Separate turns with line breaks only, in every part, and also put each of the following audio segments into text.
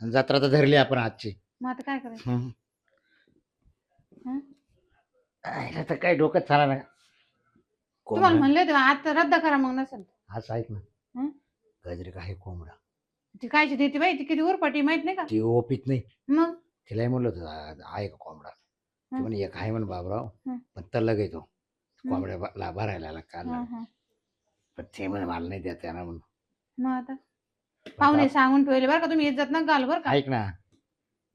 जत्रा तर धरली आपण आजची.
मग आता काय करायचं?
हं.
हं?
आईला तर काही डोकंच चाला ना.
तुम्हाला
कोंबडा
म्हणले होते आता रद्द करा मग नसेल.
असं ऐक ना.
हं?
गजरे आहे कोंबडा.
ती कायची देते बाई, ती किती उरपाटी माहित नाही का?
ती ओपीत नाही.
मग
तिलाही म्हणलं होतं आहे का कोंबडा. ती
हं,
म्हणे एक आहे म्हणे बाबराव.
हं,
पण तल्लग येतो
हं,
कोंबड्या भरायला
हं,
काढणार.
हं.
पण ते म्हणे मला नाही देत येणार म्हणून.
मग आता
पण
पाहुणे सांगून ठेवले बरं का, तुम्ही इज्जत नका घाल बरं का.
ऐक ना.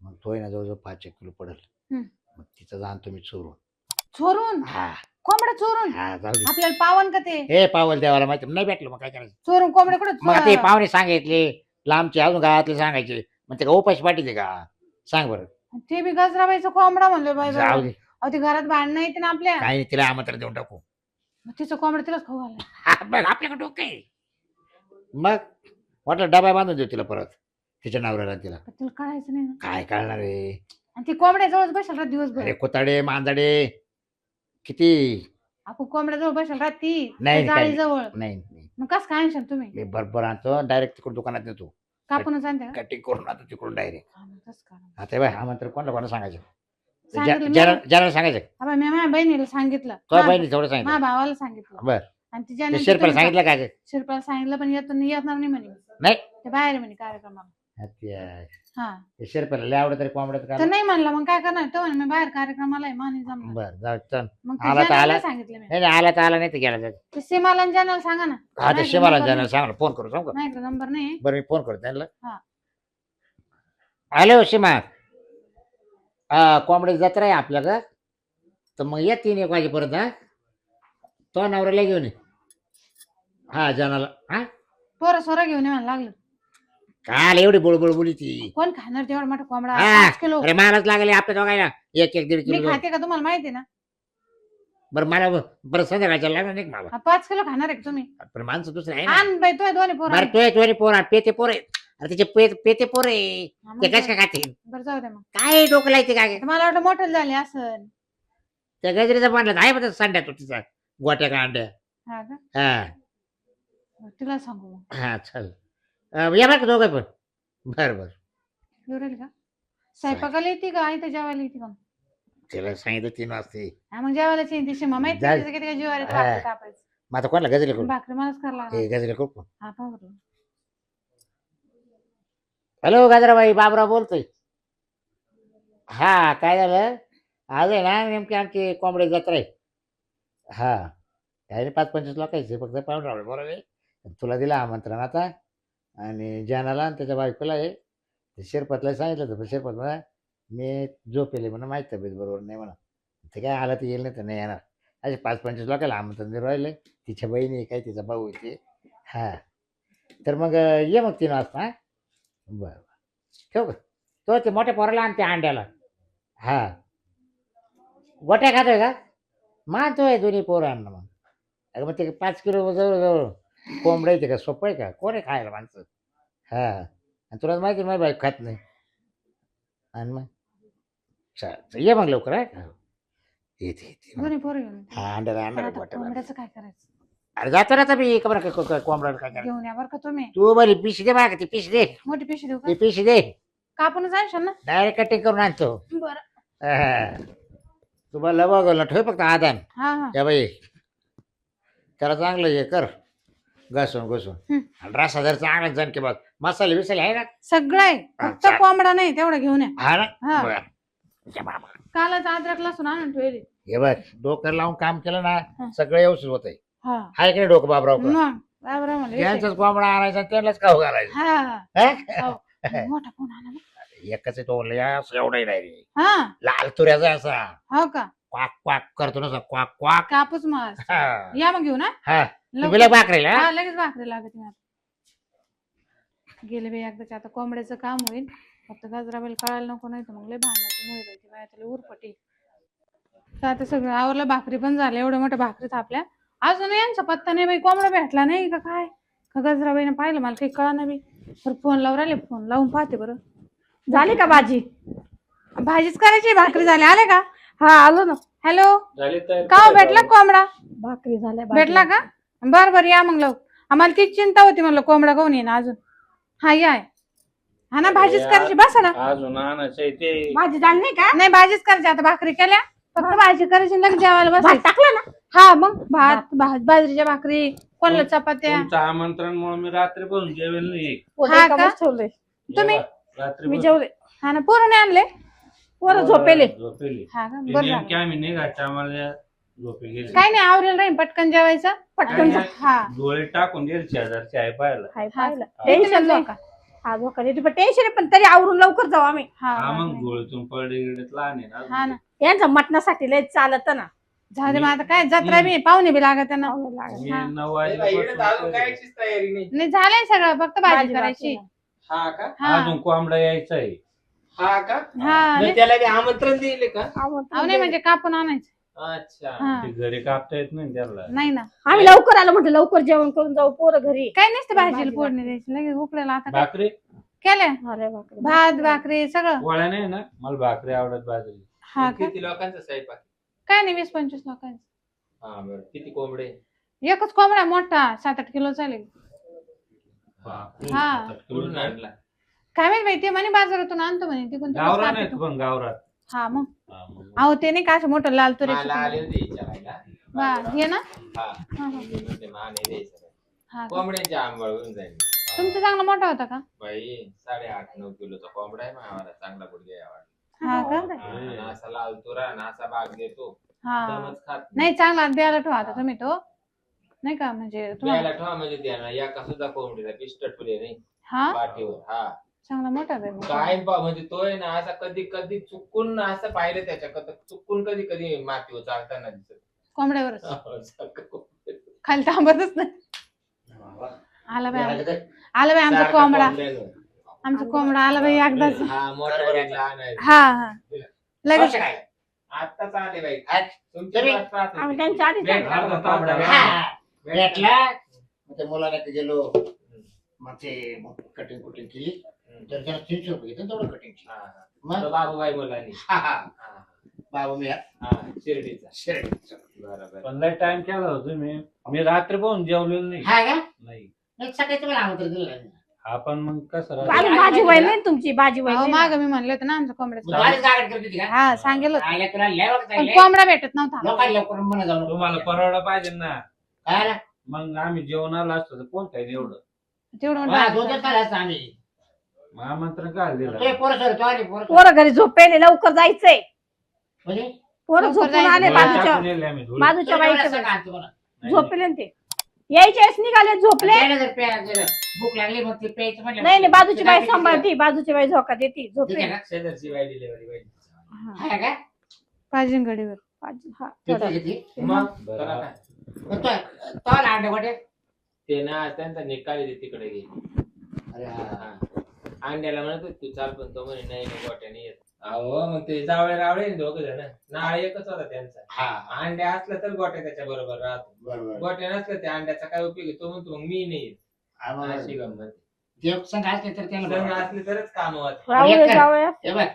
मग तो आहे ना जवळजवळ 5 किलो पडेल.
हं.
मग तिचं जाणतो मी चोरून.
चोरून?
हा
कोंबडा चोरून?
हा जाऊ दे.
आपल्याला पावन का ते?
हे पावल देवाला माहिती नाही भेटलं मग काय करायचं.
चोरून कोंबडे कुठे?
मग आता हे पाहुणे सांगितले लांबचे अजून गावातले सांगायचे मग ते का उपाशी पाठीचे का सांग बरं.
ते बी गजराबाईचा कोंबडा म्हणलो बाई.
जाऊ दे
अहो ते घरात भांडणं येते ना आपल्या.
काही नाही तिला आमंत्रण देऊन टाकू.
मग तिचं कोंबडा तिलाच खाऊ घाला.
बघ आपल्याकडे डोकं आहे. मग वाटलं डबा बांधून देऊ तिला परत तिच्या नवऱ्याला तिला.
पण तिला कळायचं नाही ना.
काय कळणार आहे.
आणि ती कोंबड्याजवळच बसेल राहत दिवसभर.
अरे कुताडे मांजाडे किती.
आपण कोंबड्याजवळ बसेल राहत ती
नाही काही
जाळीजवळ.
नाही नाही.
मग कसं काय आणशाल तुम्ही?
मी बरोबर आणतो डायरेक्ट तिकडून दुकानात नेतो.
कापूनच आणते का?
कटिंग करून आणतो तिकडून डायरेक्ट.
हा, मग तसं करा.
आता बाय आमंत्रण कोणाला सांगायचं.
सांगितलं मी.
ज्याला सांगायचं.
हा बाई, मी माझ्या बहिणीला सांगितलं.
तो बहिणी थोडं सांगितलं.
माझ्या भावाला सांगितलं.
बर
आणि
ते
तिच्या
शिरपाला सांगितलं काय
शिरपाला सांगितलं पण येत येणार नाही म्हणे.
नाही
ते बाहेर आहे म्हणे कार्यक्रमाला. हा
शिरपाला लय आवडत तरी कोंबड्यात
तर
का.
नाही म्हणला मग काय करणार तो म्हणे मी बाहेर कार्यक्रमाला आहे मानी जमणार.
बर जाऊ चल.
मग
आला तर आला.
सांगितलं मी.
नाही आला तर आला नाही तर गेला जाऊ.
ते सीमाला आणि ज्यांना सांगा ना.
हा ते शिवाला जाणार सांग फोन करू सांग.
माझ्याकडे नंबर नाही.
बरं मी फोन करतो त्यांना.
हा.
हॅलो सीमा. हा कोंबडी जत्रा आहे आपल्याकडं तर मग ये 3-1 वाजेपर्यंत. हा तो नवऱ्याला घेऊन ये. हा जनाला. हा
पोरं सोरा घेऊन ये म्हणायला लागलं.
काल एवढी बुळबुळ बोली ती.
कोण खाणार तेवढा मोठा कोंबडा?
हा
5 किलो.
अरे मलाच लागले आपल्या दोघांना 1-1.5
मी
किलो.
खाते का तुम्हाला माहिती ना?
बरं मला बरं संध्याकाळच्या लागणार नाही का मला.
हा, 5 किलो खाणार आहे का तुम्ही?
पण माणसं दुसरे आहे ना.
आण बाई तो दोन्ही पोरं.
बरं तो पोर पेते पोर आहे. अरे त्याचे पेते पोर आहे. ते कश काय खाते.
बरं जाऊ दे मग.
काय डोकं लायते काय.
मला वाटलं मोठं झाले असं.
त्या गजरीचा बांधला आहे बघ संड्या तो तिचा गोट्या का अंड्या.
हा का?
हा
तिला सांगू मग.
हा चल या बरं का दोघं पण. बरं बरं
एवढेल का? स्वयंपाकाला येते का आई तर जेवायला येते का?
तिला सांगितलं 3 वाजता.
हा मग जेवायलाच येते शिमा माहिती
जा.
तिचं किती जीवावर येतं
हा.
भाकरी कापायचं.
मग आता कोणाला गजरे करू.
भाकरी मलाच करायला लागणार.
हे गजरे करू.
हा पहा बरं.
हॅलो गजराबाई बाबराव बोलतोय. हा काय झालं आज आहे ना नेमकी आमची कोंबडी जत्रा आहे. हा काय 5-25 लोकांचे फक्त पाहून राहिले बरोबर आहे. तुला दिलं आमंत्रण आता आणि जनाला आणि त्याच्या बायकोला आहे. शिरपतला सांगितलं होतं पण शिरपत म्हणा मी झोपेले म्हणा माहीत तब्येत बरोबर नाही म्हणा. ते काय आला तर येईल नाही तर नाही येणार. असे 5-25 लोकांना आमंत्रण देऊन राहिले. तिच्या बहिणी काय तिचा भाऊ येते. हा तर मग ये मग 3 वाजता. हा बरं ठेव का. तो ते मोठ्या पोराला आणते अंड्याला. हा गोट्या खातोय का. मानतोय दोन्ही पोरं अन्न मग. अगं मग ते 5 किलो जवळ कोंबडं येते का सोपं आहे का कोण आहे खायला माणसं. हा आणि तुला माहिती माझी बाईक खात नाही. आणि मग चल ये मग लवकर. हा येते
दोन्ही पोरं घेऊन ये.
हा अंड्याला
पण
आणणार
आता
गोट्याला.
कोंबड्याचं काय करायचं?
अरे जातो ना आता मी खबर कोंबड्याला काय करायचं.
घेऊन या बरं का तुम्ही.
तू बरी पिशी दे बघा ती पिशी दे.
मोठी पिशवी देऊ का?
ती पिशी दे
कापूनच आणशाल ना?
डायरेक्ट कटिंग करून आणतो.
बरं.
तुम्हाला बघायला ठेव फक्त आदान.
हा हा.
त्या बाई त्याला चांगलं हे कर घासून
हं.
आणि रसा जर चांगला जण की बघ मसाले बिसाले आहे ना.
सगळं आहे फक्त
अच्छा.
कोंबडा नाही तेवढा घेऊन या.
हा ना
हा.
बरं. ये बाबा.
कालच अद्रक लसूण आणून ठेवली.
हे बघ डोकं लावून काम केलं ना
हं.
सगळं व्यवस्थित होतंय.
हा
हाय की नाही डोकं बाबराव का?
मग बरोबर म्हणलं.
त्यांचाच कोंबडा आणायचा आणि त्यांनाच खाऊ घालायचं.
हा
हा?
हो. मोठा फोन आला ना.
एकच आहे तो असं एवढा नाही रे.
हा
लाल तुऱ्याचा असा
हो का?
क्वाक क्वाक करतो ना क्वाक क्वाक.
कापूस मास.
हा
या मग घेऊ ना.
हा
लवकर.
तुम्ही भाकरेला
हा लगेच भाकरी लागत मला. गेले बाई एकदाच आता कोंबड्याचं काम होईल. फक्त गजराबाईला कळायला नको नाही तर मग लय भांडणाची मुळे बाई ती बाया त्याला उरपटी. तर आता सगळं आवरलं भाकरी पण झाल्या एवढ्या मोठ्या भाकरीत आपल्या. अजून यांचा पत्ता नाही बाई कोंबडा भेटला नाही का काय का गजराबाईने पाहिलं मला काही कळा नाही बाई. तर फोन लावून राहिले फोन लावून पाहते बरं. झाली का भाजी? भाजीच करायची भाकरी झाल्या आले का? हा आलो ना. हॅलो का भेटला कोंबडा?
भाकरी झाल्या
भेटला का? बरं बरं या मग लव. आम्हाला तीच चिंता होती म्हणलं कोंबडा कोण येईना अजून. हा या. हा ना भाजीच करायची बसा ना.
अजून आणायचंय ते.
भाजी झाली नाही का?
नाही भाजीच करायची आता भाकरी केल्या फक्त भाजी करायची लगेच जेवायला
भात
बसायचं.
टाकला ना?
हा मग भात बाजरीच्या भाकरी कोणाला चपात्या.
तुमचं आमंत्रणमुळे मी रात्री पण जेवेल नाही.
हा का?
ठेवलंय
तुम्ही?
रात्री
मी जेवले.
हा ना पोरं नाही आणले.
पोरं झोपेले.
झोपेली.
हा का बरं झालं.
आम्ही निघायचं आम्हाला झोपे गेले.
काय नाही आवरेल राहील पटकन जेवायचं
पटकन
आणि
हा
डोळे टाकून गेले शेजारची आहे पाहायला.
हाय
हा.
पाहिलं.
टेन्शन
टेन्शन
नाही
नाही.
का?
हा धोका देते पण टेन्शन आहे पण तरी आवरून लवकर जाऊ आम्ही.
हा
हा मग
नाही.
डोळ्यातून पडले गेले लहान आहे
हा
ना.
ना
यांच्या मटणासाठी लय चालत ना.
जाऊ दे मग आता काय जत्रा बी पाहुणे बी लागत ना.
मी
हा.
9
अजून
वाजल्यापासून
कायचीच तयारी नाही.
नाही झालंय सगळं फक्त भाजी
भाजी
करायची.
हा का?
हा
अजून कोंबडा यायचा आहे.
हा का?
हा
मग त्याला बी आमंत्रण दिले का?
अहो नाही म्हणजे कापून आणायचं.
अच्छा.
हा
ते घरी कापता येत नाही त्याला.
नाही ना
आम्ही लवकर आलो म्हटलं लवकर जेवण करून जाऊ पोरं घरी.
काय नसतं भाजीला
भाजी
फोडणी द्यायची लगेच उकळायला आता काय
भाकरी
केल्या
अरे बापरे.
भात भाकरी सगळं.
पोळ्या नाही ना मला भाकरी आवडत बाजरी.
हा का
किती लोकांचा स्वयंपाक?
काय नाही 20-25 लोकांचं.
हा बरं. किती कोंबडे?
एकच कोंबडा मोठा 7-8 किलो चालेल.
बापरे,
हा.
7-8
कुठून
किलो.
आणला?
काय माहिती बाई ते म्हणे बाजारातून आणतो म्हणे तिकडून तिकडून
गावरान
कापतो.
आहेत पण गावरात.
हा मग
हा, मग.
अहो ते नाही का असं मोठं लाल तुरे
मला आले होते विचारायला.
हे ना
हा.
हा, हा.
मी म्हणते माने द्यायचं.
हा का?
कोंबड्यांच्या आंबळून जाईल.
तुमचा चांगला मोठा होता का?
बाई 8.5-9 किलोचा कोंबडा आहे मावाला. चांगला गुडघे यावा.
हा का
आणि असा लाल तुरा आणि असा बाग देतो.
हा
दमच खात
नाही चांगला द्यायला ठेवा आता तुम्ही तो नाही का म्हणजे तुम्हाला
प्यायला ठेवा म्हणजे द्या एका सुद्धा कोंबडीला पिस्टट पुढे नाही
हा
पाठीवर. हा
चांगला मोठा आहे मग.
काय म्हणजे तो आहे ना असा कधी कधी चुकून असं पाहिलं त्याच्या चुकून कधी कधी मातीवर चालताना दिसत.
कोंबड्यावरच खाली थांबतच नाही. आला बाई आमचा कोंबडा. आमचा कोंबडा आला बाई एकदाच.
हा मोठा आहे, लहान आहे.
हा हा लगेच
आत्ताच आले बाई. तुमची
तरी-
वाट पाहत होते.
आम्ही त्यांच्या आधीच
भेट
आलो.
झाला कोंबडा.
भेटला मग ते मुलाला ते गेलो मग ते कटिंग कुटिंग केली तर त्याला 300 रुपये घेतले तेवढं कटिंगची.
हा, हा.
मग
तो बाबूबाई मुलांनी.
हा हा
हा,
बाबा मी
हा, शिर्डीचा.
शिर्डी.
बरोबर.
पण लय टाइम केला होता मी रात्री पण जेवलेलो नाही.
हा का
नाही
नाही सकाळी तुम्हाला आमंत्रण दिलं नाही.
हा पण मग कसं
अजून भाजी व्हायला नाही तुमची भाजी
अहो
व्हायला
माग मी म्हणले होते ना आमच्या
मग
कोंबड्याचं.
तुम्हालाच गाडी करत होती का?
हा सांगेल होतं.
आल्या तुला लय वक्त
पण
झाले.
कोंबडा भेटत नव्हता.
लोकांना लवकर म्हणा जाऊ नको.
तुम्हाला परवडा पाहिजे ना.
काय रे?
मग आम्ही जेवणाला असतो तर कोण काय एवढं
तेवढं
मला
म्हणलं.
2 दिवस झाले असते आम्ही.
मग आमंत्रण काय
तो
दिलं.
पोरं सर तो आली पोरं सर.
पोरं घरी झोपेले लवकर जायचंय.
म्हणजे
पोरं
लवकर
झोपून
जायचं.
आले
डोळे
बाजूच्या
टाकून येले आम्ही धुळे.
बाजूच्या
तुम्ही
बाईच्या
एवढं
घरी.
सकाळ तुम्हाला.
नाही,
झोपले ना ते यायच्या वेळेस निघाले झोपले.
त्याला जर प्यायला जर भूक लागली मग ते प्यायचं म्हटलं.
नाही नाही बाजूची बाई
ते
सांभाळती बाजूची बाई झोका देते
ठीक
झोपले.
आहे ना?
शेजारची बाई डिलिव्हरी बाई.
हा का?
पाहिजे गडीवर.
हा,
किती
थोडं.
किती?
मग
बरं.
त्याला काय?
मग तो आला अंडे गोटे.
ते ना त्यांचा निकाल आहे तिकडे गेली.
अरे हा.
हा. अंड्याला म्हणत होती तू चाल पण तो म्हणे नाही नाही गोट्याने येत. अहो मग ते जावळे रावळे दोघ जण नाळ एकच होता त्यांचा.
हा
अंड्या असलं तर गोट्या त्याच्या बरोबर राहतो.
बरोबर.
गोट्या नसलं त्या अंड्याचा काय उपयोग आहे तो म्हणतो मग मी नाही येत.
आम्हाला
अशी गंमत.
ते संघ असले तर त्याला
संघ
बरोबर.
असले तरच काम होत.
रावळे जावळे
हे बघ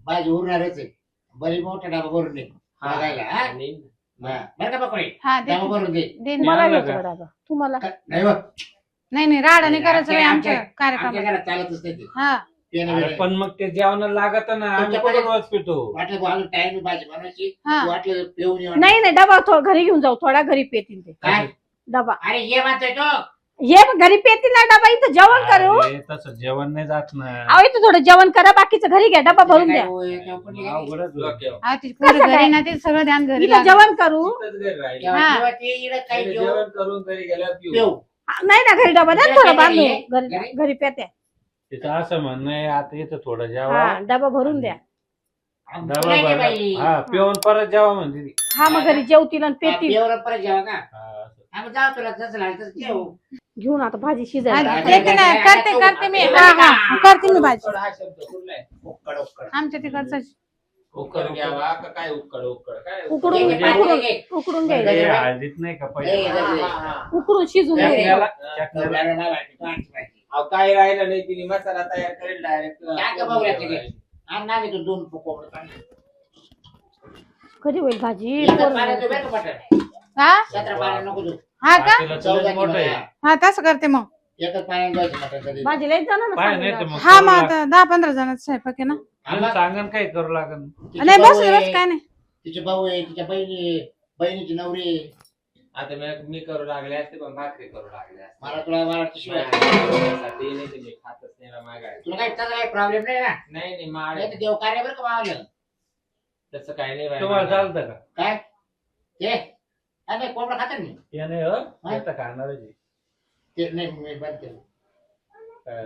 भाजी उरणारच आहे. बरी मोठा डबा भरून दे बघायला. हा?
आणि
बरं का पकोडे
हा दे
डबा भरून दे.
दे ना.
मला
आणलं
घेतो
का?
डाबा तुम्हाला
नाही बघ
नाही नाही राडा नाही करायचं बाई
आमच्या-
आमच्या कार्यक्रमात.
आमच्या घरात चालतच नाही ते.
हा
पिणं
अरे
बिणं.
पण मग ते जेवणाला लागत ना आम्ही
तुमच्याकडे-
कुठं रोज पितो.
वाटलं भाजी टाइम भाजी बनवायची
हा
वाटलं पिऊन येऊ.
नाही नाही डबा घरी घेऊन जाऊ थोडा घरी पेतील ते
काय
डबा
अरे ये म्हणतोय तो.
ये मग घरी पेतील ना डबा इथं जेवण करू.
अरे, तसं जेवण नाही जात ना.
अहो इथं थोडं जेवण करा बाकीचं घरी घ्या डबा भरून द्या.
काय हो, याच्यावर पडली काय?
अवघडच होतं.
डोक्यावर.
अहो, तिची पोरं
कसं
घरी
काय?
ना ते सगळं ध्यान घरी
इथं
लागलं.
जेवण करू.
तिथंच घरी राहिली.
जेव्हा-
हा.
जेव्हा ते इकडं काही
घरी
जेवण
जेवण करून घरी गेल्यावर पिऊ.
पिऊ.
नाही ना घरी डबा द्या
घरी
थोडं
घरी
बांधून
घरी?
घरी घरी पेत्या.
तिचं असं म्हणणं आहे आता इथं थोडं जेवा
हा डबा भरून द्या.
डबा
नाही रे
भरला.
बाई.
हा पिऊन परत जेवा म्हणते ती.
हा मग घरी जेवतील आणि
हा,
पेतील.
पिऊन परत जेवा का
हा, असं.
आम्ही जाऊ तुला जसं लागलं तसं जेवू.
घेऊन आता भाजी
हा,
शिजायला
येते ना करते मी हा हा करते मी भाजी.
उक्कड हा शब्द कुठला आहे?
उक्कड उक्कड.
आमच्या तिकडचाच.
उक्कड घ्यावा का काय उक्कड उक्कड काय
उकडून
ये, ये,
उकडून
ये.
उकडून
ते
घ्यायचं
हळदीत नाही का
ए,
पहिले
ये, ये.
उकडून शिजून
नाही,
घ्यायचं.
चटण्याला- चटण्याला
नवऱ्याला नाही माहिती, तो आणखी माहिती.
अहो काय राहिलं नाही तिने मसाला तयार करेल डायरेक्ट.
काय का बघूया तिथे? आणि नाही तो 2 कोंबडं चांगले.
कधी होईल भाजी
एकच पाण्यात उभे का बटाटे?
हा
17 पाण्यात नको देऊ.
हा का
पातेलं तुझं मोठं आहे.
हा तसं करते मग.
एकच पाण्याने जायचं मटण कधी
भाजी लयच जाणार
पाय नाही तर
ना
मग
हा
करू
मग
लाग.
आता 10-15 जणांचा स्वयंपाक आहे ना.
मला सांगा ना काय करू लागेल.
नाही बस बस काय नाही.
तिचे भाऊ आहे, तिच्या बहिणीची नवरी आहे.
आता मी करू लागले असते पण भाकरी करू लागले असते.
मला वाटतं शिवाय
माझ्यासाठी नाही तर मी खातच नाही ना मागाय.
तुला काही प्रॉब्लेम नाही ना?
नाही माळ
नाही तर देव कार्य बरं का मावलं.
तसं काही नाही बाई.
तुम्हाला चालतं का?
काय ते नाही कोंबडा खातात मी.
हे नाही हो आता खाणारच आहे.
ते नाही मी बंद केलं.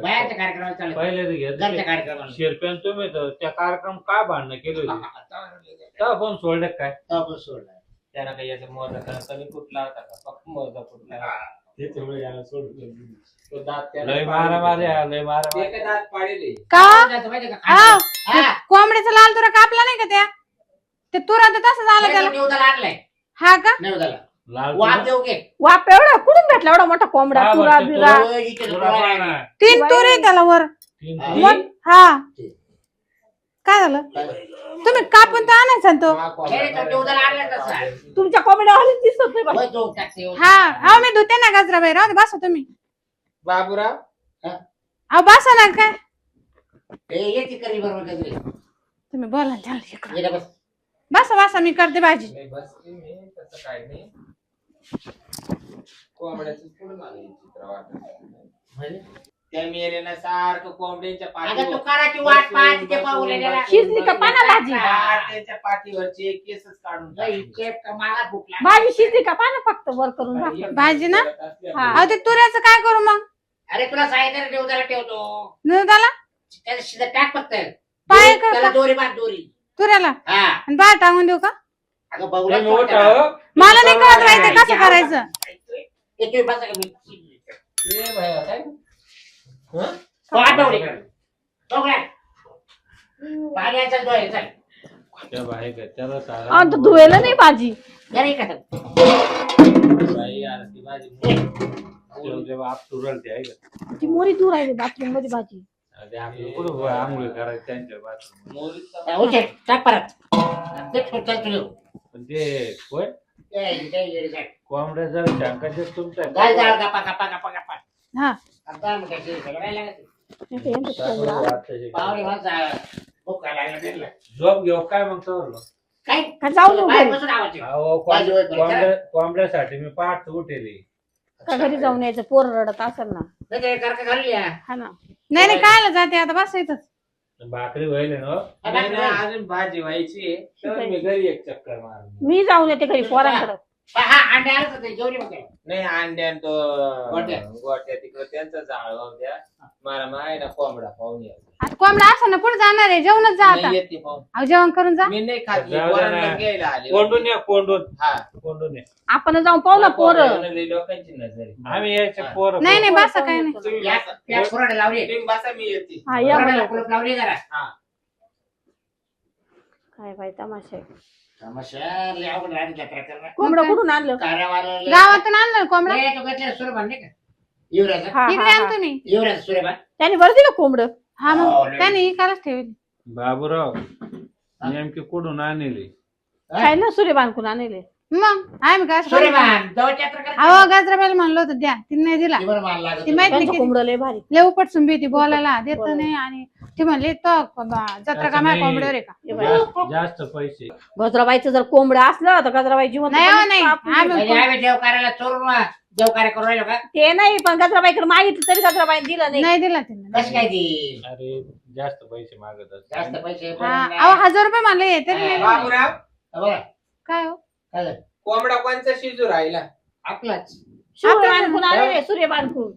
बाहेरच्या कार्यक्रमाला चालत
पहिले ते
घरच्या
घेत
कार्यक्रमाला
शिरप्यान तुम्ही तर त्या कार्यक्रम काय भांडणं केले होते तेव्हा पण सोडले काय
तेव्हा सोडला.
त्याला काही याचा मोजा कमी कुठला होता का फक्त मोजा कुठला होता. त्याच्यामुळे याला सोडून दिलं. तो दात त्याला
लय मारा
पाडले.
मारे लय मारा
ते काय दात पाडेले.
का
जायचं माहिती का?
हा
हा.
कोंबड्याचा लाल तुरा कापला नाही का त्या ते तुरा तर तसं झालं त्याला.
निवदाला आणलाय
हा का
निवदाला
लाल
वाद देऊ घे.
वाप एवढा कुठून भेटला एवढा मोठा कोंबडा
हा,
तुरा
बरं, ते
बिरा
इथे
तुला पण आहे.
3 तुरे आहे त्याला वर.
तीन
हा.
तीन.
मग हा काय झालं तुम्ही कापून तर आणायचा ना तो.
निवदाला आणलाय तसा.
तुमच्या कोंबड्या हल्लीच दिसत नाही बा.
होय, तो टाकते.
हा अहो मी धुते ना गजराबाई राहू दे बसा तुम्ही.
बाबूराव
अहो बसा ना काय
ए, ये ती करी बरोबर काहीतरी.
तुम्ही बोला झालं इकडं.
ये ना बस.
बसा बसा मी करते भाजी.
नाही बस मी तसं काही नाही. कोंबड्याचं पुढे मला हे चित्र वाटत.
म्हणजे?
त्या मेलेना सारखं कोंबड्यांच्या
अगं तू
पाठीवर
कराची वाट पाहत तिथे पाहूला गेला.
शिजली का पाना भाजी?
त्यांच्या पाठीवरचे केसच काढून
नाही,
टाकले.
चेप का मला भूक लागली.
भाजी शिजली का पाना फक्त वर करून झाकलं.
भाजी ना?
हा.
अहो ते तुऱ्याचं काय करू मग
अरे तुला सांगितलं निवदाला ठेवतो.
दुधाला
त्याला शिजा टाक फक्त.
पाय कर
त्याला
का?
दोरी बांध दोरी.
तुऱ्याला
हा
आणि बाहेर टाकून देऊ का?
अगं बघूला
तुम्ही उठा हो.
मला नाही कळत माहिती कसं करायचं.
तुम्ही बसा का मी
ए भैया, काय? हं?
तो आठवडे बघूया. पाण्याचा डोळे चल.
त्या बाहेर का? त्याला
हा, तर धुवेला नाही भाजी.
जरा इकडे चल.
बाई, यार, ती भाजी
जेव्हा आप तुरल ते आहे का?
ती मोरी दूर आहे बाथरूम मध्ये भाजी.
ते आपली
कुठं आंघोळी करायची त्यांच्या बाथरूम.
मोरीचा
उचल टाक परत. ते चल तुझं.
पण ते होय
ये चल.
कोंबड्या जर शंकाचे तुमच्या
घाल जाळ गप्पा गप्पा गप्पा गप्पा.
हा
आता मग त्याची काय लागत.
इथे यांचं कोंबडा.
पावरे माणसा भूक लागला त्यांना.
झोप घेऊ काय मग चोरलो
काय
का जाऊ नको घरी?
बसून आवाज येतो.
अहो
बाजू होय पण.
कोंबड्यासाठी मी पाठ उठेली.
का घरी जाऊन यायचं पोर रडत असेल ना.
नाही ते करका घालून या.
हा ना.
नाही नाही कायला जाते आता बस इथंच.
भाकरी व्हायला ना
नाही, नाही, अजून भाजी व्हायची आहे. तर मी घरी एक चक्कर मारली.
मी जाऊन येते घरी पोरांकडे.
हा अंडे आलं तर ते जेवली मग काय.
नाही अंड्यान तो
गोट्या.
गोट्या तिकडे त्यांचा जाळ वाहू द्या. मला मायला कोंबडा पाहून या.
आता कोंबडा असं ना पुढे जाणार आहे जेवणच जा आता.
नाही येते पाहून.
अहो जेवण करून जा.
मी नाही खात. मी
जाऊ दे
पोरांना
ना.
घ्यायला आले.
कोंडून या कोंडून
हा.
कोंडून या
आपण जाऊन पाहू ना पोर.
कोंबड्याला लोकांची नजर आहे.
आम्ही यायचे पोर
नाही नाही बसा काय नाही.
तुम्ही
या
बसा.
या फुराडे लावली.
तुम्ही बसा, मी येते.
हा या
फुराड्याला
बरं.
कुलूप लावली जरा.
काय बाई तमाशा आहे.
तमाशा लय अवघड राहते जत्रा करणं.
कोंबडं कुठून आणलं?
कार्यावाला लय-
गावातून आणलं कोंबडा.
लय तो घेतलेला सुरेबान नाही का? युवराजा.
हा,
इकडे
हा,
आण
हा.
तुम्ही.
युवराज सुरेबान.
त्याने बरं दिलं कोंबडं.
हा
हो,
मग
लय.
त्याने इकायलाच ठेवली.
बाबूराव नेमके कुठून आणले
काय ना सूर्य बांधून आणले.
मग आम्ही काय असं करू?
सुरेबान जवळच्या जत्रा करत
अहो गजराबाईला म्हणलं होतं द्या तिने नाही दिला.
ती बरं मान लागत
ती माहित नाही
त्यांचं
किती
कोंबडं लय भारी.
लय उपटसून भीती बोलायला देत नाही आणि ती म्हणली तो जत्रा का माझ्या कोंबड्यावर आहे का?
हे बाई.
जास्त पैसे
गजराबाईचं जर कोंबडं असलं तर गजराबाई जिवंत
नाही,
पण
हो, नाही.
कापून
आम्ही-
घेऊ.
म्हणजे आम्ही देव कार्याला चोरून देव कार्य करू राहिलो का?
ते नाही पण गजराबाईकडे मागितलं तरी गजराबाई दिलं नाही.
नाही दिला तिने.
कशी काय ती
अरे जास्त पैसे मागत
जास्त
असतात
पैसे
हा
पण नाही.
अहो 1000 रुपये म्हणले तरी नाही दिले.
बाबूराव,
बघा,
काय हो
काय झालं?
कोंबडा कोणचा शिजू राहिला?
आपलाच
सूर्य बांधून आणले सूर्य बांधून.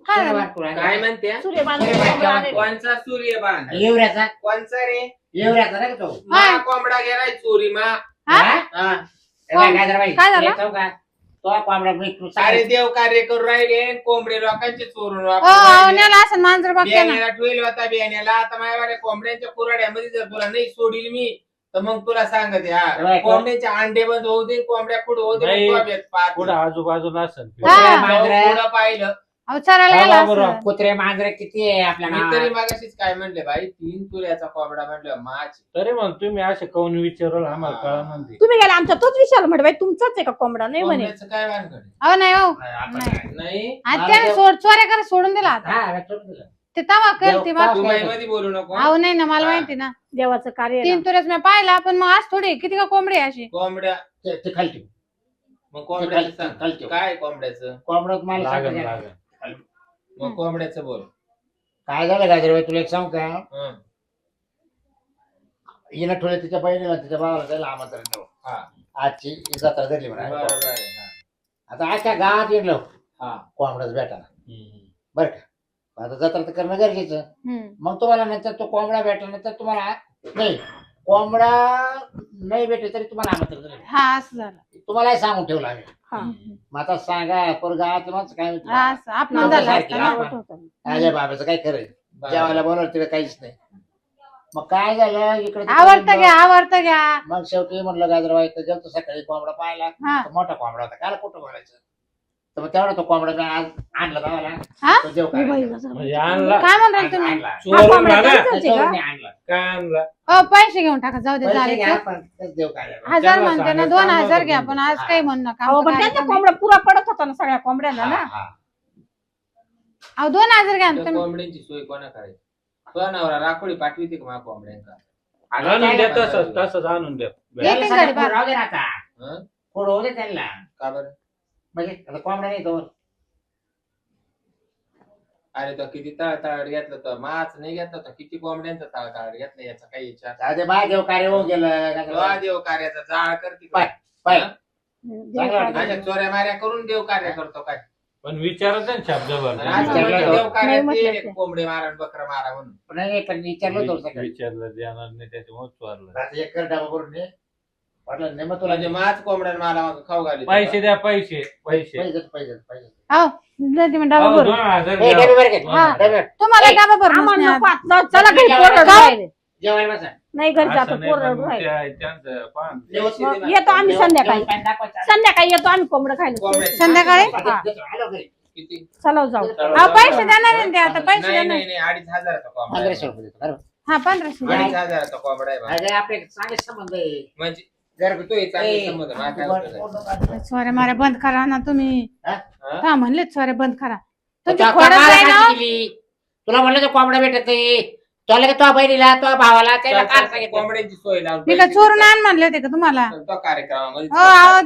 काय झालं?
सुरेबान कुठं आहे?
काय म्हणते?
सूर्य बांधून
सूर्य
कोंबडं आणले.
कोणचा सूर्यबान?
युवराजा
कोणचा रे?
युवराजा नाही का तो?
मा कोंबडा गेलाय चोरी मा.
हा?
हा? ए बाई, गाजराबाई,
काय झालं?
येतो का? तो कोंबडा मी तू
सारे देव कार्य करू राहिले आणि कोंबडे लोकांचे चोरून
हो
वापरून
अहो
राहिले.
नेला असं मांजर बघते ना.
बियाण्याला ठेवलं होता बियाण्याला. आता माझ्या कोंबड्यांच्या कुराड्यामध्ये जर तुला नाही सोडील मी तर मग तुला सांगते हा
बाई,
कोंबड्याचे अंडे बंद होऊ दे, कोंबड्या पुढे होऊ दे,
नाही.
मग तुला भेट पाहते.
पुढं आजूबाजूला असेल
हा.
जाऊन पुढं पाहिलं
अहो चरायला
हा,
गेला
बरोबर.
असं.
कुत्रे मांजरे किती आहे आपल्या
मी तरी
गावात?
मागाशीच काय म्हणले बाई 3 तुऱ्याचा कोंबडा म्हणलं माझ
तरी मग तुम्ही असे काऊन विचारल आम्हाला कळा म्हणते
तुम्ही गेला आमच्या तोच विचारला म्हणे बाई तुमचाच आहे का कोंबडा नाही म्हणे
कोंबड्याचं काय वानगड
अहो नाही हो
नाही, आता
नाही.
नाही.
नाही
आणि त्याने चोऱ्या करा सोडून दिला आता
हा, सोडून दिलं.
ते तवा करते
देव-
मग
तू बाई मध्ये बोलू नको
अहो नाही ना मला
हा.
माहिती ना
देवाचं कार्य आहे
3
ना.
तुरेच मी पाहिला पण मग आज थोडी किती का कोंबडी आहे अशी
कोंबड्या
ते खाली ठेव.
मग कोंबड्याचं सांग
खाली ठेव.
काय कोंबड्याचं
कोंबडं मला
लागन
सांगतो.
लागन
मग कोंबड्याचं बोल
काय झालं गाजरबाई तुला एक सांग का
हं.
हिनं ठेवलं तिच्या बहिणीला तिच्या भावाला जायला आमंत्रण देऊ.
हा
आजची ही जत्रा धरली म्हणा
बरोबर आहे हा.
आता आजच्या गावात येलो
हा
कोंबडाच भेटाना बरं का आता जत्रा तर करणं गरजेचं
हम्म.
मग तुम्हाला नंतर तो कोंबडा भेटला नंतर तुम्हाला नाही कोंबडा नाही भेटले तरी तुम्हाला आमंत्रण दिलं.
हा असं झालं
तुम्हालाही सांगून ठेवलं आम्ही
हा.
मग आता सांगा पण गावातलं माणसं काय म्हणतील?
हा असं अपमान
नव्हतं
झाला
सारखी,
असता ना.
आपण-
होतं.
अरे बाबाचं काय खरंय जेवायला बोलवलं तिला काहीच नाही मग काय झालं इकडे
आवडतं घ्या आवडतं घ्या
मग शेवटी म्हणलं गाजरबाई तर गेलतो सकाळी कोंबडा पाहिला
हा
तर मोठा कोंबडा होता काल कुठं बोलायचं तर मग तेवढा तो कोंबडा मी आज आणला गावाला
हा?
तो देव
मी
काय
बाई
आणला.
गजरा.
म्हणजे आणला
काय म्हणताय तुम्ही
आणला.
हा,
चोरून
कोंबडा
आणला
त्यांचाच आहे
त्याच्यावर
का?
मी आणला.
काय आणला
पैसे घेऊन टाका जाऊ दे
पैसे
झाले
घ्या, पण तेच देव काय आणला.
1000
त्याला
म्हणते ना
सांगा,
2000
सांगा
घ्या
तुम्ही.
पण आज काही म्हण नका
अहो
आमचं
पण
काय
त्यांचा
तुम्ही-
कोंबडा पुरा पडत होता ना सगळ्या कोंबड्यांना ना
हा.
अहो 2000 घ्या ना
त्या
तुम्ही
कोंबड्यांची सोय कोणा करायची तो नवरा राखोळी पाठविते का माझ्या कोंबड्यांका
आता
आणून द्या
काय-
तसंच तसंच आणून द्या
त्याला
येते
सगळं
घरी बाहेर.
राहू दे ना आता
हं?
पुढं होऊ दे त्यांना
का बरं
म्हणजे आता कोंबडा नाही तो
अरे तो किती तळतळ घेतलं तर माच नाही घेतला तर किती कोंबड्यांचा तळतळ घेतला याचा काही विचार
अरे बा देव कार्य होऊन गेलं
देवा
गाजरबाई.
देव कार्याचा जाळ करते
पाय, पाय.
हं?
देव
चांगलं
कार्य.
माझ्या चोऱ्या माऱ्या करून देव कार्य करतो काय
पण विचारत आहे ना शब्दभर
आणि आज
विचारलं
म्हणलं
तो.
देव
नाही
कार्यात
म्हटलं
येईल
ते.
एक कोंबडे मारा आणि बकरं मारा म्हणून
नाही पण विचारलं होतं सकाळी
विचारलं देणार नाही त्याच्यामुळे चोरलं
आता एक कर डबा करून दे वाटलं नाही मग तुला
म्हणजे माच कोंबड्यान मला मग खाऊ घाली
पैसे द्या पैसे पैसे
पैसे पैसे पैसे
अहो देते मी डबा
अहो,
भरून
2000
ए,
द्या.
डबे बरं घे.
हा.
डबे.
तुम्हाला
ए,
डबा भरून
आम्हाला
नाही
नको
आज.
आता. चला घरी
जेवायला
पोरं
जाऊ.
राहिले.
जेवायला बसा.
नाही घरी जातो
असं नाही,
पोरं
पण मग
राहिले.
त्यांचं पान.
मग येतो आम्ही संध्याकाळी
जेवण दाखवायचं.
संध्याकाळी येतो आम्ही कोंबडं खायला
कोंबड्या.
संध्याकाळी?
देतो,
हा.
देतो. आलो घरी.
किती
चला जाऊ
अहो पैसे देणार आहे ना ते आता पैसे
नाही
देणार
नाही नाही 2500चा कोंबडा
1500
आहे.
रुपये देतो. बरोबर.
हा 1500 द्या.
2500चा कोंबडा आहे बा.
अरे आपले चांगले संबंध आहे.
म्हणजे
घरगुती.
तो चांगले
ए,
संबंध मला काय
वर-
होतं
वर-
काय?
वर-
चोऱ्या माऱ्या बंद करा ना तुम्ही
हा?
हं?
का म्हणले चोऱ्या बंद करा तुमची
तुला
खोडच
कोंबडा
आहे ना
खायची केली. तुला म्हणलं तर कोंबडा भेटत नाही तुला तो बहिणीला तो भावाला त्याला काल सांगितलं
कोंबड्यांची सोय लावून
मी का चोरून आण म्हणले होते का तुम्हाला
तो कार्यक्रमामध्ये
हो, अहो,